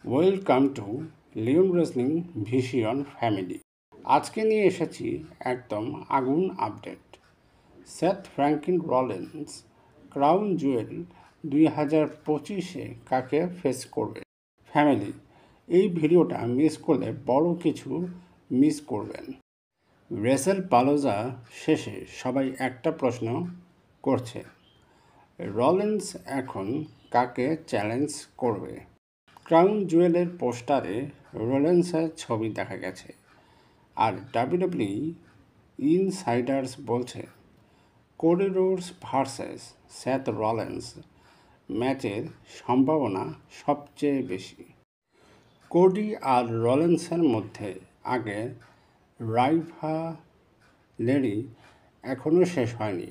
Welcome to Leon wrestling vision family. আজকে নিয়ে এসেছি একদম আগুন update. Seth Franklin Rollins Crown Jewel 2025-এ কাকে ফেস করবে। ফ্যামিলি, এই ভিডিওটা মিস করলে বড় কিছু মিস করবেন। রেসেল পালোজা শেষে সবাই একটা প্রশ্ন করছে, রলিন্স এখন কাকে চ্যালেঞ্জ করবে। ক্রাউন জুয়েলের পোস্টারে রোলেন্সের ছবি দেখা গেছে, আর ডাব্লিউডাব্লিউই ইনসাইডার্স বলছে Cody Rhodes versus Seth Rollins ম্যাচের সম্ভাবনা সবচেয়ে বেশি। কোডি আর রলিন্সের মধ্যে আগের রাইভালেরি এখনও শেষ হয়নি।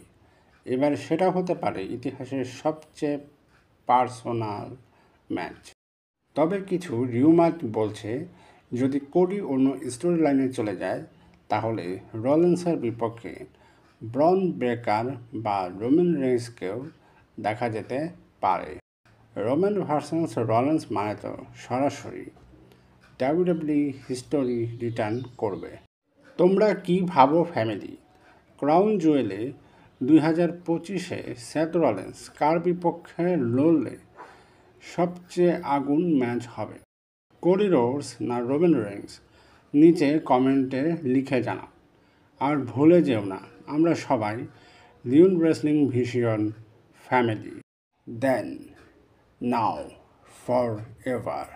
এবার সেটা হতে পারে ইতিহাসের সবচেয়ে পার্সোনাল ম্যাচ। তবে কিছু রিউমার বলছে যদি কোডি অন্য স্টোরি লাইনে চলে যায় তাহলে রলিন্সের বিপক্ষে ব্রন ব্রেকার বা রোমান রেইন্সকেও দেখা যেতে পারে। রোমান ভার্সেস রলিন্স মানে তো সরাসরি ডাব্লিউডাব্লিউই হিস্টোরি রিটার্ন করবে। তোমরা কি ভাবো ফ্যামিলি? ক্রাউন জুয়েলে 2025-এ সেথ রলিন্স কার বিপক্ষে লড়লে সবচেয়ে আগুন ম্যাচ হবে? কোডি রোডস না রোমান রেইন্স? নিচে কমেন্টে লিখে জানাও। আর ভুলে যেও না, আমরা সবাই Leon wrestling vision family. Then now for ever.